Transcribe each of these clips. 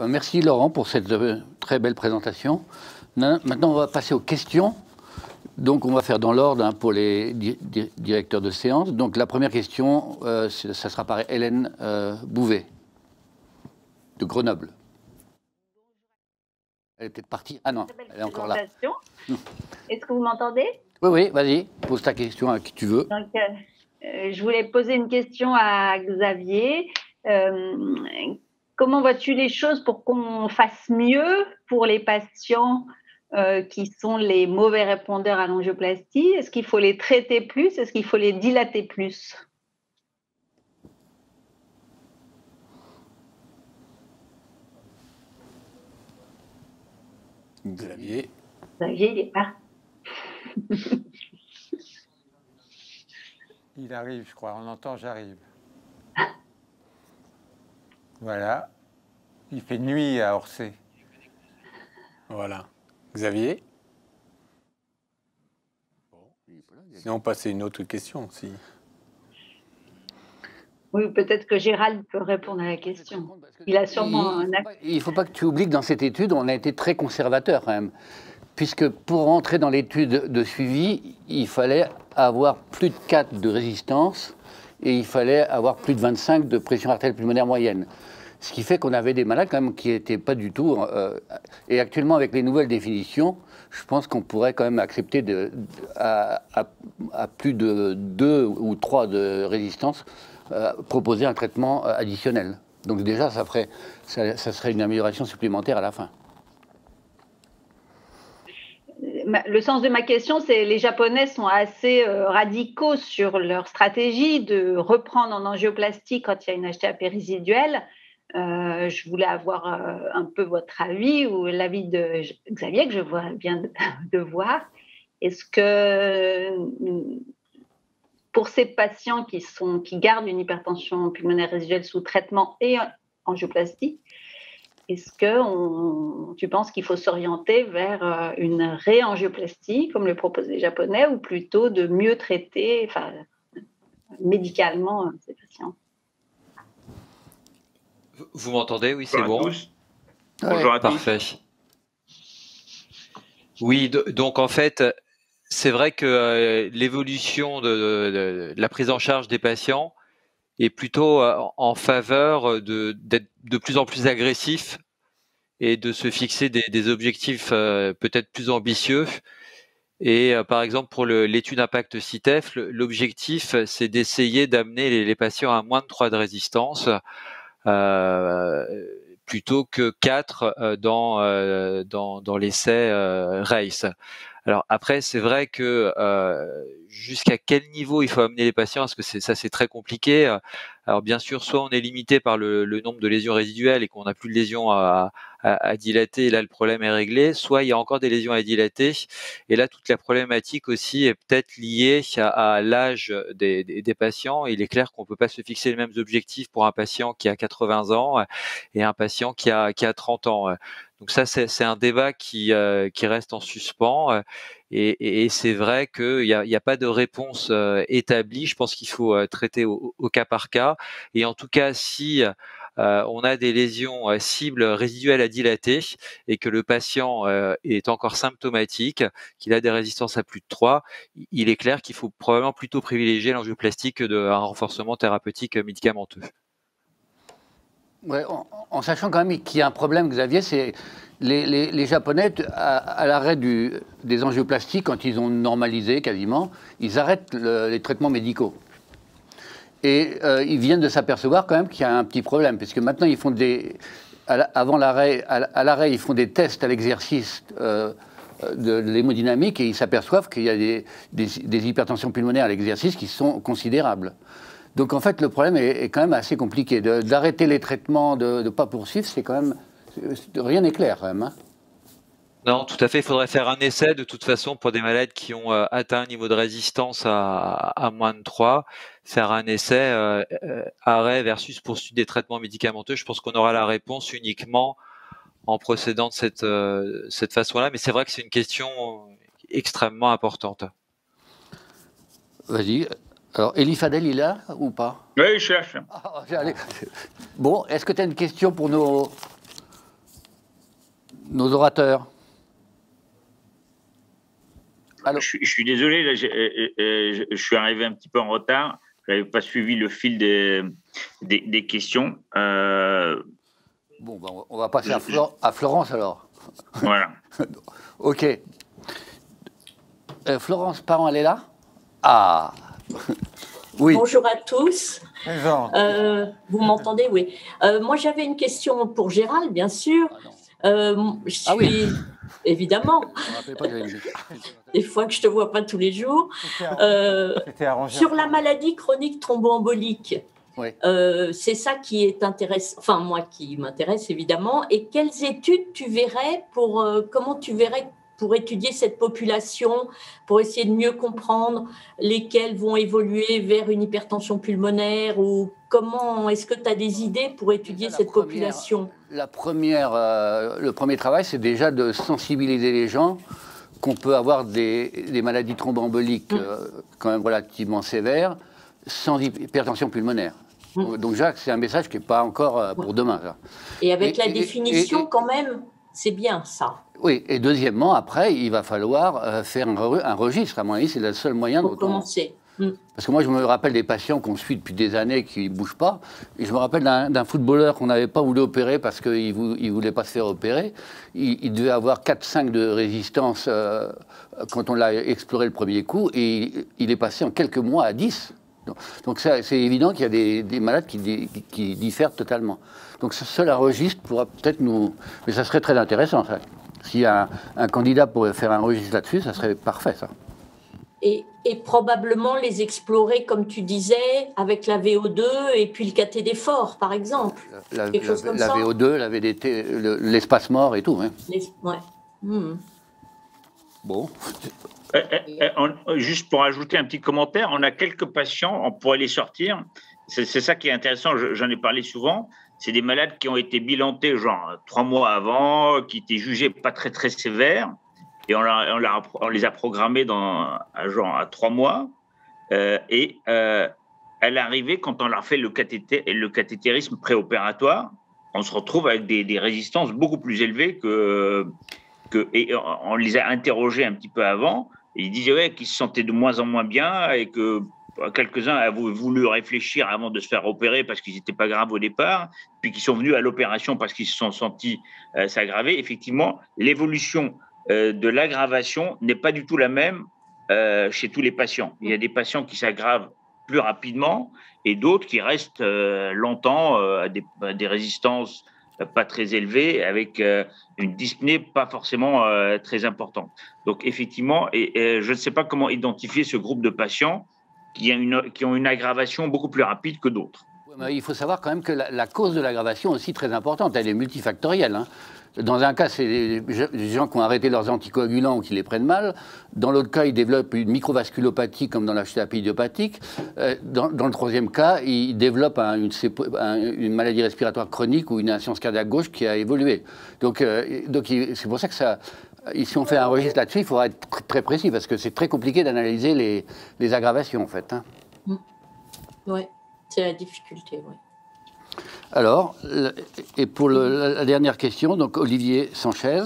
Merci Laurent pour cette très belle présentation. Maintenant, on va passer aux questions. Donc, on va faire dans l'ordre pour les directeurs de séance. Donc, la première question, ça sera par Hélène Bouvet, de Grenoble. Elle est peut-être partie. Ah non, elle est encore là. Est-ce que vous m'entendez? Oui, oui, vas-y, pose ta question à qui tu veux. Donc, je voulais poser une question à Xavier. Comment vois-tu les choses pour qu'on fasse mieux pour les patients qui sont les mauvais répondeurs à l'angioplastie? Est-ce qu'il faut les traiter plus? Est-ce qu'il faut les dilater plus? Xavier. Xavier, il est pas. Il arrive, je crois. On entend, j'arrive. Voilà. Il fait nuit à Orsay. Voilà. Xavier? Sinon, on passe à une autre question aussi. Oui, peut-être que Gérald peut répondre à la question. Il a sûrement un... Il ne faut pas que tu oublies que dans cette étude, on a été très conservateur quand même. Puisque pour rentrer dans l'étude de suivi, il fallait avoir plus de 4 de résistance et il fallait avoir plus de 25 de pression artérielle pulmonaire moyenne. Ce qui fait qu'on avait des malades quand même qui n'étaient pas du tout... et actuellement, avec les nouvelles définitions, je pense qu'on pourrait quand même accepter à plus de 2 ou 3 de résistance, proposer un traitement additionnel. Donc déjà, ça serait une amélioration supplémentaire à la fin. Le sens de ma question, c'est les Japonais sont assez radicaux sur leur stratégie de reprendre en angioplastie quand il y a une HTA résiduelle. Je voulais avoir un peu votre avis ou l'avis de Xavier, que je vois bien de voir. Est-ce que pour ces patients qui gardent une hypertension pulmonaire résiduelle sous traitement et angioplastie, est-ce que tu penses qu'il faut s'orienter vers une réangioplastie, comme le proposent les Japonais, ou plutôt de mieux traiter médicalement ces patients? Vous m'entendez? Oui, c'est bon. Bonjour à tous. Parfait. Oui, donc en fait, c'est vrai que l'évolution de la prise en charge des patients est plutôt en faveur d'être de plus en plus agressif et de se fixer des objectifs peut-être plus ambitieux. Et par exemple, pour l'étude impact CITEF, l'objectif, c'est d'essayer d'amener les patients à moins de 3 de résistance, plutôt que 4 dans l'essai RACE. Alors après, c'est vrai que jusqu'à quel niveau il faut amener les patients, parce que ça c'est très compliqué. Alors bien sûr, soit on est limité par le nombre de lésions résiduelles et qu'on n'a plus de lésions à dilater, et là le problème est réglé, soit il y a encore des lésions à dilater, et là toute la problématique aussi est peut-être liée à l'âge des patients. Il est clair qu'on peut pas se fixer les mêmes objectifs pour un patient qui a 80 ans et un patient qui a 30 ans. Donc ça, c'est un débat qui reste en suspens, et c'est vrai qu'il y a pas de réponse établie. Je pense qu'il faut traiter au cas par cas. Et en tout cas, si on a des lésions cibles résiduelles à dilater et que le patient est encore symptomatique, qu'il a des résistances à plus de 3, il est clair qu'il faut probablement plutôt privilégier l'angioplastie que un renforcement thérapeutique médicamenteux. Ouais, en sachant quand même qu'il y a un problème, Xavier, c'est les Japonais, à l'arrêt des angioplasties, quand ils ont normalisé quasiment, ils arrêtent les traitements médicaux. Et ils viennent de s'apercevoir quand même qu'il y a un petit problème, parce que maintenant ils font avant l'arrêt, à l'arrêt, ils font des tests à l'exercice de l'hémodynamique et ils s'aperçoivent qu'il y a des hypertensions pulmonaires à l'exercice qui sont considérables. Donc en fait, le problème est quand même assez compliqué. D'arrêter les traitements, de ne pas poursuivre, c'est quand même... Rien n'est clair quand même. Hein. Non, tout à fait. Il faudrait faire un essai de toute façon pour des malades qui ont atteint un niveau de résistance à moins de 3. Faire un essai arrêt versus poursuite des traitements médicamenteux. Je pense qu'on aura la réponse uniquement en procédant de cette façon-là. Mais c'est vrai que c'est une question extrêmement importante. Vas-y. Alors, Elie Fadel, il est là ou pas? Oui, je cherche. Bon, est-ce que tu as une question pour nos nos orateurs. Je suis désolé, là, je suis arrivé un petit peu en retard. Je n'avais pas suivi le fil des questions. Bon, ben, on va passer à Florence alors. Voilà. Ok. Florence Parent, elle est là? Ah. Oui. Bonjour à tous. Bonjour. Vous m'entendez? Oui. Moi, j'avais une question pour Gérald, bien sûr. Je suis, oui. Évidemment, Je me rappelais pas que j'avais une- des fois que je ne te vois pas tous les jours. C'était arrangé. Sur la maladie chronique thromboembolique, Oui. c'est ça qui est intéressant, enfin moi qui m'intéresse évidemment. Et quelles études tu verrais comment tu verrais pour étudier cette population, pour essayer de mieux comprendre lesquelles vont évoluer vers une hypertension pulmonaire, ou comment est-ce que tu as des idées pour étudier cette population? Le premier travail, c'est déjà de sensibiliser les gens qu'on peut avoir des maladies thromboemboliques quand même relativement sévères sans hypertension pulmonaire. Donc Jacques, c'est un message qui n'est pas encore pour demain. Ça. Et avec la définition quand même, c'est bien ça. Oui, et deuxièmement, après, il va falloir faire un registre. À mon avis, c'est le seul moyen Pour commencer. Parce que moi, je me rappelle des patients qu'on suit depuis des années qui ne bougent pas. Et je me rappelle d'un footballeur qu'on n'avait pas voulu opérer parce qu'il ne voulait pas se faire opérer. Il devait avoir 4-5 de résistance quand on l'a exploré le premier coup. Et il est passé en quelques mois à 10. Donc c'est évident qu'il y a des malades qui diffèrent totalement. Donc seul un registre pourra peut-être nous... Mais ça serait très intéressant, ça. Si un candidat pourrait faire un registre là-dessus, ça serait parfait, ça. Et probablement les explorer, comme tu disais, avec la VO2 et puis le catété fort, par exemple. Quelque chose comme la ça. VO2, la VDT, l'espace mort et tout. Hein. Ouais. Bon. Juste pour ajouter un petit commentaire, on a quelques patients, on pourrait les sortir. C'est ça qui est intéressant, j'en ai parlé souvent. C'est des malades qui ont été bilantés genre 3 mois avant, qui étaient jugés pas très très sévères, et on les a programmés à 3 mois. Et à l'arrivée, quand on leur fait le cathétérisme préopératoire, on se retrouve avec des résistances beaucoup plus élevées et on les a interrogés un petit peu avant. Et ils disaient qu'ils se sentaient de moins en moins bien et que quelques-uns avaient voulu réfléchir avant de se faire opérer parce qu'ils n'étaient pas graves au départ, puis qu'ils sont venus à l'opération parce qu'ils se sont sentis s'aggraver. Effectivement, l'évolution de l'aggravation n'est pas du tout la même chez tous les patients. Il y a des patients qui s'aggravent plus rapidement et d'autres qui restent longtemps à des résistances pas très élevées, avec une dyspnée pas forcément très importante. Donc effectivement, je ne sais pas comment identifier ce groupe de patients qui ont une aggravation beaucoup plus rapide que d'autres. Il faut savoir quand même que la cause de l'aggravation est aussi très importante, elle est multifactorielle. Hein. Dans un cas, c'est des gens qui ont arrêté leurs anticoagulants ou qui les prennent mal. Dans l'autre cas, ils développent une microvasculopathie comme dans la thérapie idiopathique. Dans le troisième cas, ils développent une maladie respiratoire chronique ou une insuffisance cardiaque gauche qui a évolué. Donc c'est pour ça que si on fait un registre là-dessus, il faudra être très précis parce que c'est très compliqué d'analyser les aggravations en fait. Hein. Oui, c'est la difficulté, oui. Alors, et pour la dernière question, donc Olivier Sanchez,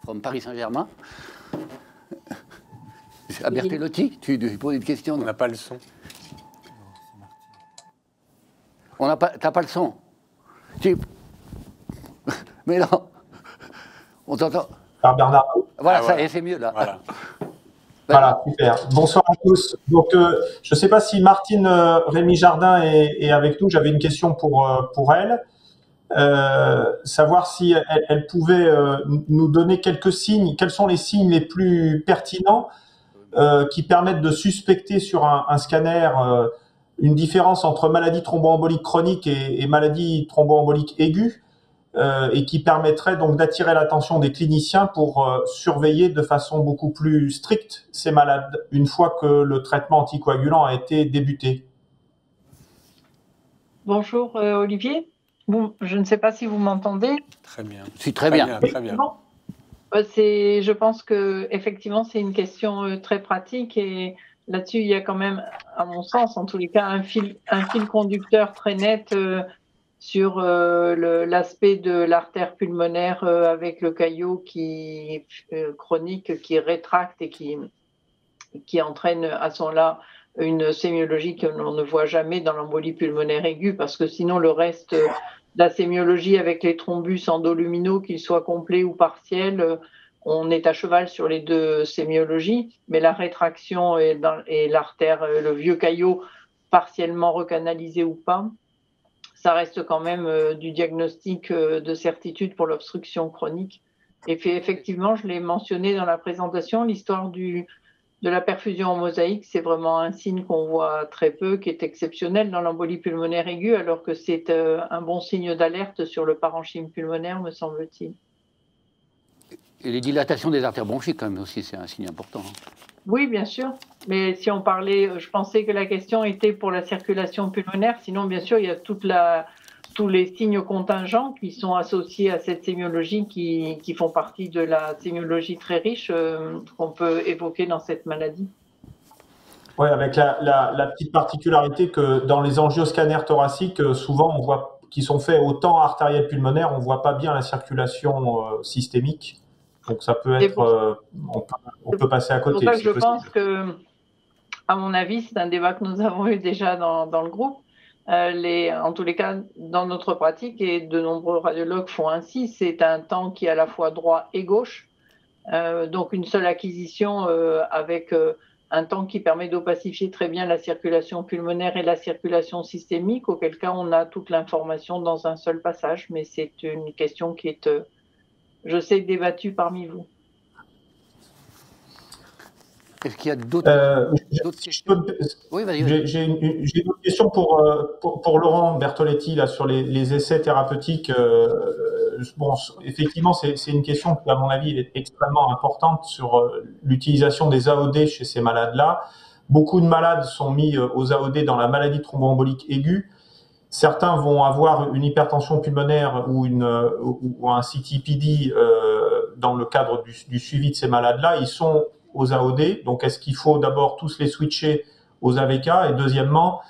from Paris Saint-Germain. À Bertellotti, tu poses une question. On n'a pas le son. T'as pas le son. Mais non. On t'entend. Par Bernard. Voilà, ça y est, c'est mieux là. Voilà. Voilà, super. Bonsoir à tous. Donc, je ne sais pas si Martine Rémy Jardin est avec nous. J'avais une question pour elle. Savoir si elle pouvait nous donner quelques signes. Quels sont les signes les plus pertinents qui permettent de suspecter sur un scanner une différence entre maladie thromboembolique chronique et maladie thromboembolique aiguë, et qui permettrait donc d'attirer l'attention des cliniciens pour surveiller de façon beaucoup plus stricte ces malades une fois que le traitement anticoagulant a été débuté. Bonjour Olivier. Bon, je ne sais pas si vous m'entendez. Très bien. Si, très bien. Très bien. Bon, je pense que effectivement c'est une question très pratique et là-dessus il y a quand même, à mon sens, en tous les cas, un fil conducteur très net sur l'aspect de l'artère pulmonaire avec le caillot chronique qui rétracte et qui entraîne à ce moment-là une sémiologie que l'on ne voit jamais dans l'embolie pulmonaire aiguë, parce que sinon le reste de la sémiologie avec les thrombus endoluminaux, qu'ils soient complets ou partiels, on est à cheval sur les deux sémiologies, mais la rétraction et l'artère, le vieux caillot partiellement recanalisé ou pas, ça reste quand même du diagnostic de certitude pour l'obstruction chronique. Et effectivement, je l'ai mentionné dans la présentation, l'histoire de la perfusion en mosaïque, c'est vraiment un signe qu'on voit très peu, qui est exceptionnel dans l'embolie pulmonaire aiguë, alors que c'est un bon signe d'alerte sur le parenchyme pulmonaire, me semble-t-il. Et les dilatations des artères bronchiques, quand même, aussi, c'est un signe important. Oui, bien sûr. Mais si on parlait, je pensais que la question était pour la circulation pulmonaire. Sinon, bien sûr, il y a tous les signes contingents qui sont associés à cette sémiologie qui font partie de la sémiologie très riche qu'on peut évoquer dans cette maladie. Oui, avec la petite particularité que dans les angioscanners thoraciques, souvent, on voit qui sont faits autant artériel pulmonaire, on ne voit pas bien la circulation systémique. Donc ça peut être, on peut passer à côté. C'est pour ça que je pense que, à mon avis, c'est un débat que nous avons eu déjà dans le groupe. En tous les cas, dans notre pratique, et de nombreux radiologues font ainsi, c'est un temps qui est à la fois droit et gauche. Donc une seule acquisition avec un temps qui permet d'opacifier très bien la circulation pulmonaire et la circulation systémique, auquel cas on a toute l'information dans un seul passage. Mais c'est une question qui est... je sais, débattu parmi vous. Est-ce qu'il y a d'autres questions? Oui, vas-y. J'ai une autre question pour Laurent Bertoletti là, sur les essais thérapeutiques. Bon, effectivement, c'est une question qui, à mon avis, est extrêmement importante sur l'utilisation des AOD chez ces malades-là. Beaucoup de malades sont mis aux AOD dans la maladie thromboembolique aiguë. Certains vont avoir une hypertension pulmonaire ou un CTPD dans le cadre du suivi de ces malades-là. Ils sont aux AOD. Donc, est-ce qu'il faut d'abord tous les switcher aux AVK? Et deuxièmement,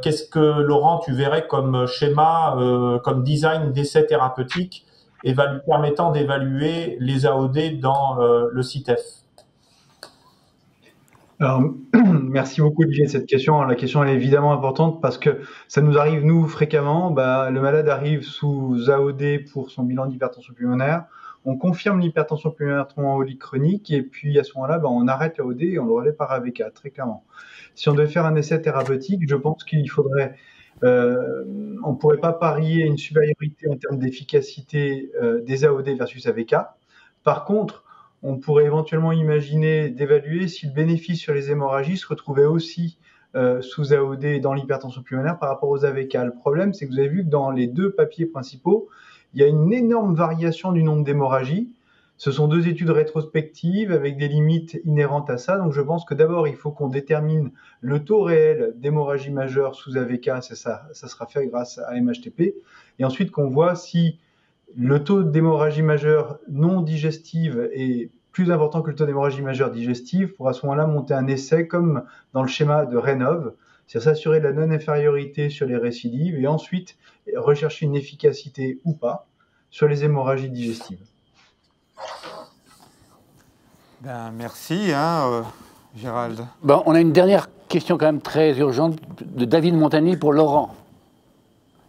qu'est-ce que, Laurent, tu verrais comme schéma, comme design d'essai thérapeutique permettant d'évaluer les AOD dans le CITEF? Alors, merci beaucoup Olivier de cette question. La question est évidemment importante parce que ça nous arrive nous fréquemment. Le malade arrive sous AOD pour son bilan d'hypertension pulmonaire. On confirme l'hypertension pulmonaire thromboembolique chronique et puis à ce moment-là, on arrête l'AOD et on le relève par AVK, très clairement. Si on devait faire un essai thérapeutique, je pense qu'il faudrait, on ne pourrait pas parier une supériorité en termes d'efficacité des AOD versus AVK. Par contre, on pourrait éventuellement imaginer d'évaluer si le bénéfice sur les hémorragies se retrouvait aussi sous AOD dans l'hypertension pulmonaire par rapport aux AVK. Le problème, c'est que vous avez vu que dans les deux papiers principaux, il y a une énorme variation du nombre d'hémorragies. Ce sont deux études rétrospectives avec des limites inhérentes à ça. Donc je pense que d'abord, il faut qu'on détermine le taux réel d'hémorragie majeure sous AVK. Ça sera fait grâce à MHTP. Et ensuite, qu'on voit si le taux d'hémorragie majeure non digestive est plus important que le taux d'hémorragie majeure digestive pour à ce moment-là monter un essai comme dans le schéma de Rénov, c'est-à-dire s'assurer de la non-infériorité sur les récidives et ensuite rechercher une efficacité ou pas sur les hémorragies digestives. Merci, Gérald. On a une dernière question quand même très urgente de David Montagny pour Laurent.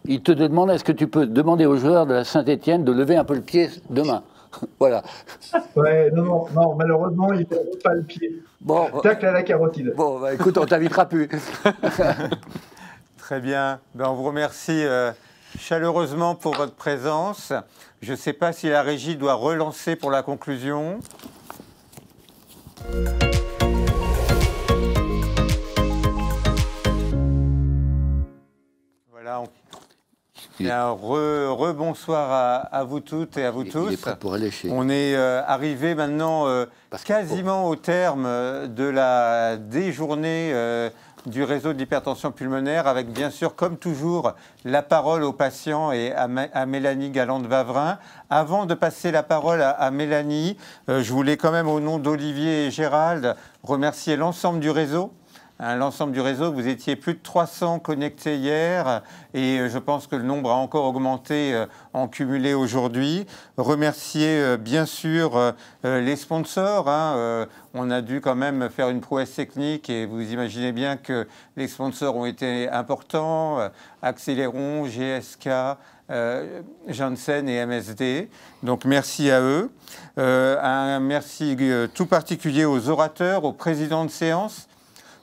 Il te demande, est-ce que tu peux demander aux joueurs de la Saint-Étienne de lever un peu le pied demain? Voilà. Ouais, non, malheureusement, il ne lève pas le pied. Bon, tacle à la carotide. Bon, écoute, on t'invitera plus. Très bien. On vous remercie chaleureusement pour votre présence. Je ne sais pas si la régie doit relancer pour la conclusion. Voilà. Rebonsoir à vous toutes et à vous tous. On est arrivé maintenant quasiment au terme des journées du réseau de l'hypertension pulmonaire, avec bien sûr, comme toujours, la parole aux patients et à Mélanie Galante-Wavrin. Avant de passer la parole à Mélanie, je voulais quand même, au nom d'Olivier et Gérald, remercier l'ensemble du réseau, l'ensemble du réseau. Vous étiez plus de 300 connectés hier et je pense que le nombre a encore augmenté en cumulé aujourd'hui. Remercier bien sûr les sponsors. On a dû quand même faire une prouesse technique et vous imaginez bien que les sponsors ont été importants. Accéléron, GSK, Janssen et MSD. Donc merci à eux. Un merci tout particulier aux orateurs, aux présidents de séance.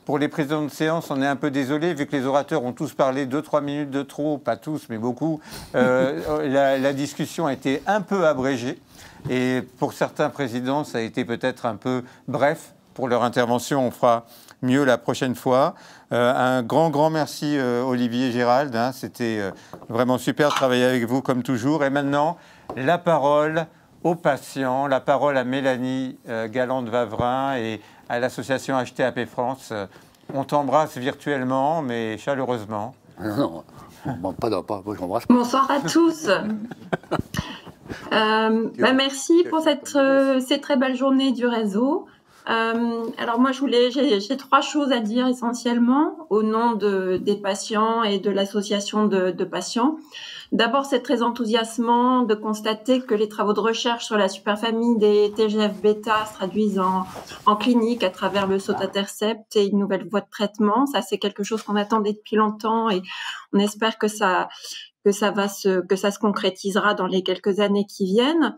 Pour les présidents de séance, on est un peu désolé, vu que les orateurs ont tous parlé 2-3 minutes de trop, pas tous, mais beaucoup. La discussion a été un peu abrégée. Et pour certains présidents, ça a été peut-être un peu bref pour leur intervention. On fera mieux la prochaine fois. Un grand merci Olivier Gérald. C'était vraiment super de travailler avec vous comme toujours. Et maintenant, la parole aux patients, la parole à Mélanie Galante-Vavrin et à l'association HTAP France. On t'embrasse virtuellement, mais chaleureusement. Non, pas j'embrasse. Bonsoir à tous. Merci pour ces très belles journées du réseau. Alors moi, j'ai 3 choses à dire essentiellement au nom des patients et de l'association de patients. D'abord, c'est très enthousiasmant de constater que les travaux de recherche sur la superfamille des TGF-bêta se traduisent en clinique à travers le sotatercept et une nouvelle voie de traitement. Ça, c'est quelque chose qu'on attendait depuis longtemps et on espère que ça se concrétisera dans les quelques années qui viennent.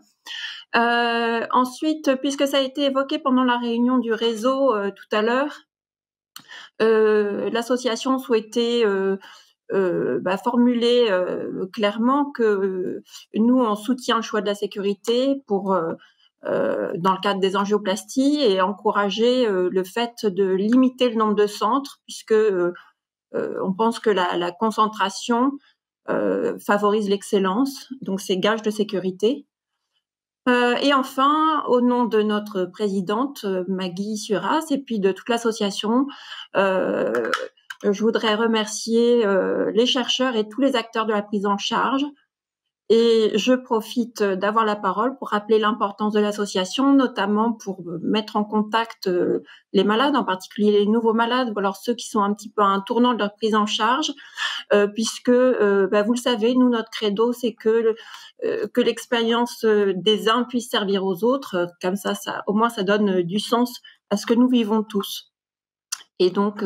Ensuite, puisque ça a été évoqué pendant la réunion du réseau tout à l'heure, l'association souhaitait formuler clairement que nous, on soutient le choix de la sécurité dans le cadre des angioplasties et encourager le fait de limiter le nombre de centres, puisque on pense que la concentration favorise l'excellence, donc c'est gage de sécurité. Et enfin, au nom de notre présidente Maggie Suras et puis de toute l'association, je voudrais remercier les chercheurs et tous les acteurs de la prise en charge. Et je profite d'avoir la parole pour rappeler l'importance de l'association, notamment pour mettre en contact les malades, en particulier les nouveaux malades, ou alors ceux qui sont un petit peu à un tournant de leur prise en charge, puisque, vous le savez, nous, notre credo, c'est que l'expérience des uns puisse servir aux autres. Comme ça, au moins, ça donne du sens à ce que nous vivons tous. Et donc,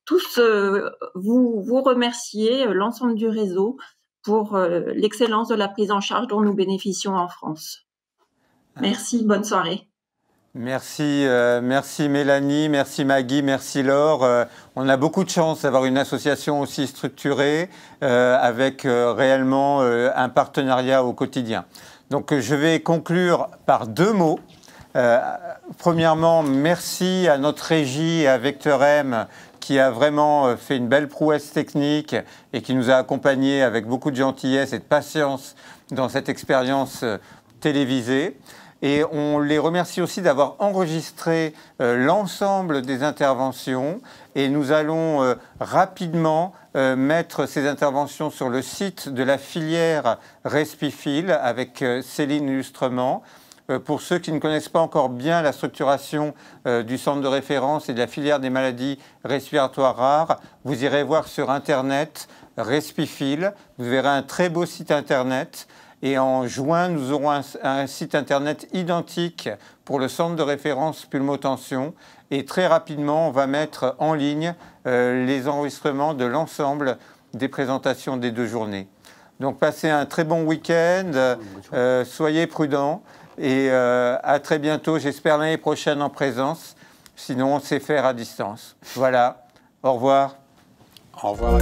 tous vous remercier, l'ensemble du réseau, pour l'excellence de la prise en charge dont nous bénéficions en France. Merci, bonne soirée. Merci Mélanie, merci Maggie, merci Laure. On a beaucoup de chance d'avoir une association aussi structurée avec réellement un partenariat au quotidien. Donc je vais conclure par 2 mots. Premièrement, merci à notre régie et à Vecteur M qui a vraiment fait une belle prouesse technique et qui nous a accompagnés avec beaucoup de gentillesse et de patience dans cette expérience télévisée. Et on les remercie aussi d'avoir enregistré l'ensemble des interventions. Et nous allons rapidement mettre ces interventions sur le site de la filière Respifil avec Céline Lustrement. Pour ceux qui ne connaissent pas encore bien la structuration du centre de référence et de la filière des maladies respiratoires rares, vous irez voir sur Internet Respifil. Vous verrez un très beau site Internet. Et en juin, nous aurons un site Internet identique pour le centre de référence pulmotension. Et très rapidement, on va mettre en ligne les enregistrements de l'ensemble des présentations des 2 journées. Donc passez un très bon week-end, soyez prudents. Et à très bientôt, j'espère l'année prochaine en présence. Sinon, on sait faire à distance. Voilà. Au revoir. Au revoir.